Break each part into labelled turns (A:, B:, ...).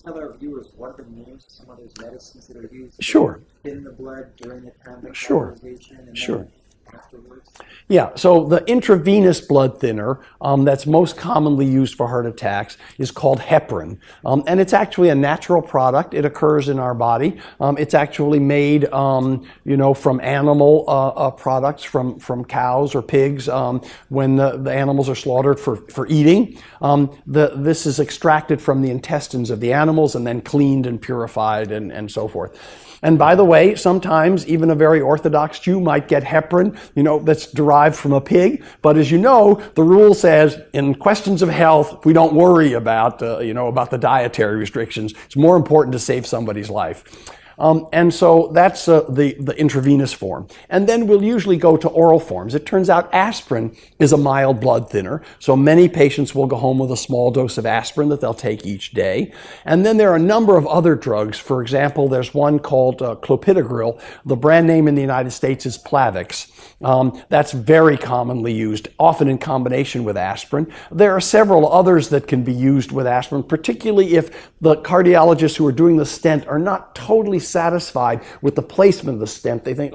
A: tell our viewers what are the names of some of those medicines that are used
B: Sure.
A: in the blood during the time of
B: Sure.
A: catheterization and
B: Sure.
A: then afterwards?
B: Yeah, so the intravenous blood thinner that's most commonly used for heart attacks is called heparin. And it's actually a natural product. It occurs in our body. It's actually made, from animal products, from cows or pigs when the animals are slaughtered for eating. This is extracted from the intestines of the animals and then cleaned and purified and so forth. And by the way, sometimes even a very Orthodox Jew might get heparin, that's derived from a pig. But as you know, the rule says in questions of health, we don't worry about the dietary restrictions. It's more important to save somebody's life. And so that's the intravenous form. And then we'll usually go to oral forms. It turns out aspirin is a mild blood thinner. So many patients will go home with a small dose of aspirin that they'll take each day. And then there are a number of other drugs. For example, there's one called clopidogrel. The brand name in the United States is Plavix. That's very commonly used, often in combination with aspirin. There are several others that can be used with aspirin, particularly if the cardiologists who are doing the stent are not totally satisfied with the placement of the stent. They think,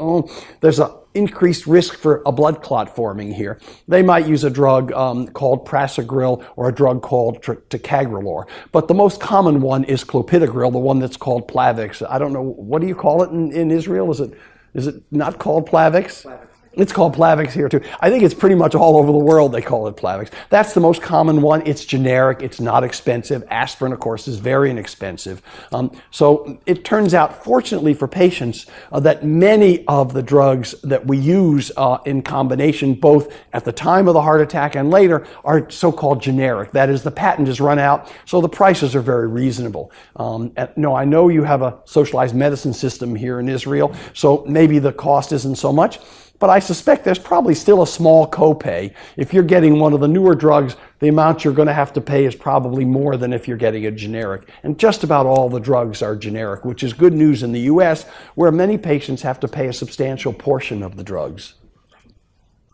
B: there's an increased risk for a blood clot forming here. They might use a drug called prasugrel or a drug called ticagrelor. But the most common one is clopidogrel, the one that's called Plavix. I don't know, what do you call it in Israel? Is it not called Plavix?
A: Plavix.
B: It's called Plavix here too. I think it's pretty much all over the world they call it Plavix. That's the most common one. It's generic. It's not expensive. Aspirin, of course, is very inexpensive. So it turns out, fortunately for patients, that many of the drugs that we use in combination, both at the time of the heart attack and later, are so-called generic. That is, the patent is run out, so the prices are very reasonable. I know you have a socialized medicine system here in Israel, so maybe the cost isn't so much. But I suspect there's probably still a small copay. If you're getting one of the newer drugs, the amount you're going to have to pay is probably more than if you're getting a generic. And just about all the drugs are generic, which is good news in the US, where many patients have to pay a substantial portion of the drugs.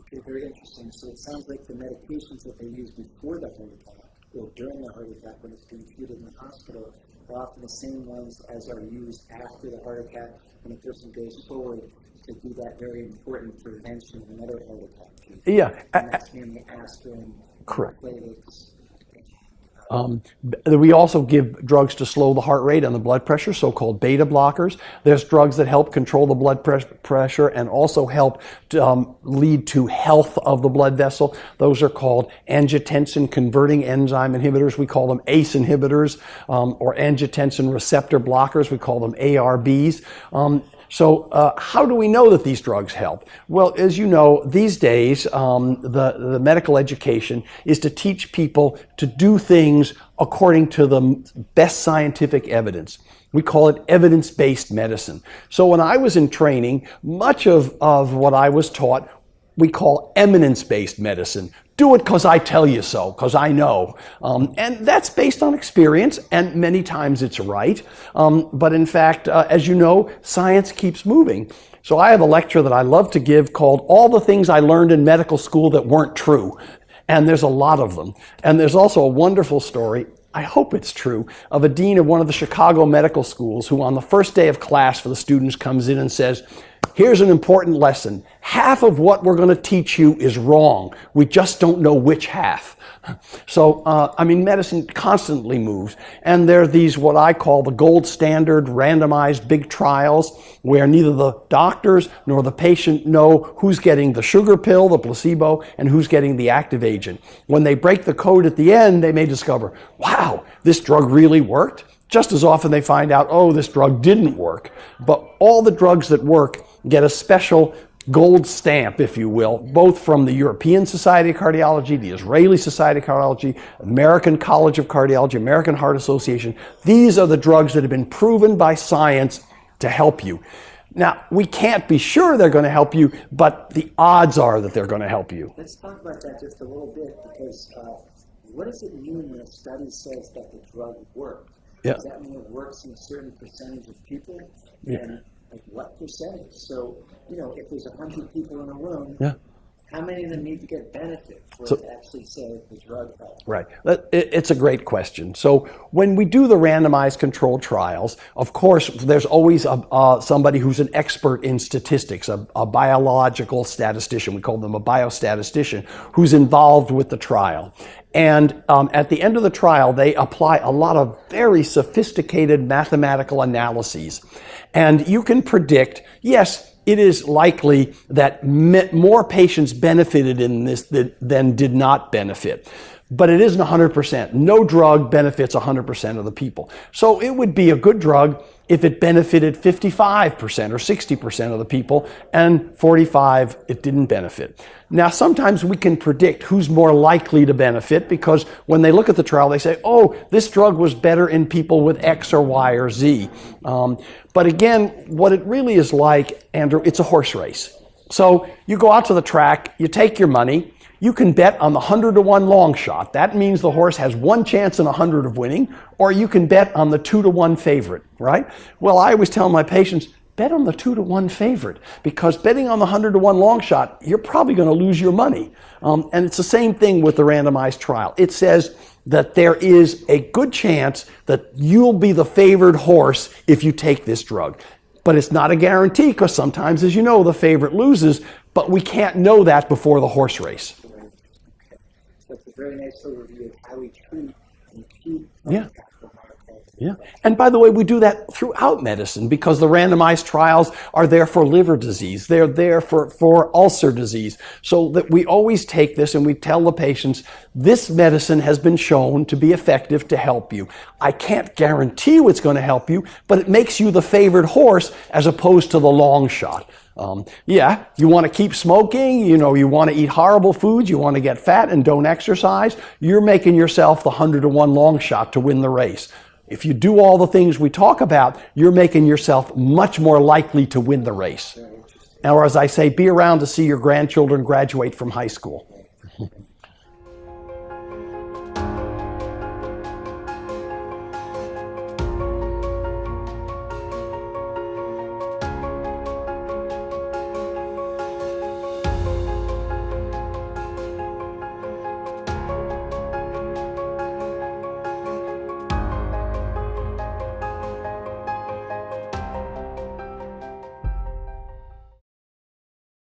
A: Okay, very interesting. So it sounds like the medications that they use before the heart attack or during the heart attack when it's being treated in the hospital are often the same ones as are used after the heart attack when a person goes forward to do that very important prevention of another heart attack.
B: Yeah.
A: And that's mainly aspirin,
B: Correct.
A: Plavix.
B: We also give drugs to slow the heart rate and the blood pressure, so-called beta blockers. There's drugs that help control the blood pressure and also help lead to health of the blood vessel. Those are called angiotensin converting enzyme inhibitors. We call them ACE inhibitors, or angiotensin receptor blockers. We call them ARBs. So how do we know that these drugs help? Well, as you know, these days, the medical education is to teach people to do things according to the best scientific evidence. We call it evidence-based medicine. So when I was in training, much of what I was taught we call eminence-based medicine. Do it because I tell you so, because I know. And that's based on experience, and many times it's right. But in fact, as you know, science keeps moving. So I have a lecture that I love to give called All the Things I Learned in Medical School That Weren't True. And there's a lot of them. And there's also a wonderful story, I hope it's true, of a dean of one of the Chicago medical schools who on the first day of class for the students comes in and says, here's an important lesson. Half of what we're going to teach you is wrong. We just don't know which half. So, medicine constantly moves. And there are these, what I call the gold standard randomized big trials, where neither the doctors nor the patient know who's getting the sugar pill, the placebo, and who's getting the active agent. When they break the code at the end, they may discover, wow, this drug really worked. Just as often they find out, oh, this drug didn't work. But all the drugs that work get a special gold stamp, if you will, both from the European Society of Cardiology, the Israeli Society of Cardiology, American College of Cardiology, American Heart Association. These are the drugs that have been proven by science to help you. Now, we can't be sure they're going to help you, but the odds are that they're going to help you.
A: Let's talk about that just a little bit, because what does it mean when a study says that the drug worked?
B: Yeah.
A: Does that mean it works in a certain percentage of people?
B: Yeah.
A: And like what percentage? So, if there's 100 people in a room,
B: yeah.
A: how many of them need to get benefit for it to actually say the drug helps?
B: Right. It's a great question. So when we do the randomized controlled trials, of course, there's always somebody who's an expert in statistics, a biological statistician. We call them a biostatistician, who's involved with the trial. And at the end of the trial, they apply a lot of very sophisticated mathematical analyses. And you can predict, yes, it is likely that more patients benefited in this than did not benefit. But it isn't 100%. No drug benefits 100% of the people. So it would be a good drug if it benefited 55% or 60% of the people, and 45% it didn't benefit. Now, sometimes we can predict who's more likely to benefit because when they look at the trial, they say, oh, this drug was better in people with X or Y or Z. But again, what it really is like, Andrew, it's a horse race. So you go out to the track, you take your money, you can bet on the 100-to-1 long shot. That means the horse has one chance in 100 of winning, or you can bet on the 2-to-1 favorite, right? Well, I always tell my patients, bet on the 2-to-1 favorite, because betting on the 100-to-1 long shot, you're probably going to lose your money. And it's the same thing with the randomized trial. It says that there is a good chance that you'll be the favored horse if you take this drug. But it's not a guarantee, because sometimes, as you know, the favorite loses, but we can't know that before the horse race.
A: So it's a very nice overview of how we treat and keep.
B: Yeah. And by the way, we do that throughout medicine because the randomized trials are there for liver disease. They're there for ulcer disease. So that we always take this and we tell the patients, this medicine has been shown to be effective to help you. I can't guarantee you it's going to help you, but it makes you the favored horse as opposed to the long shot. You want to keep smoking, you want to eat horrible foods, you want to get fat and don't exercise, you're making yourself the 100-to-1 long shot to win the race. If you do all the things we talk about, you're making yourself much more likely to win the race. Or as I say, be around to see your grandchildren graduate from high school.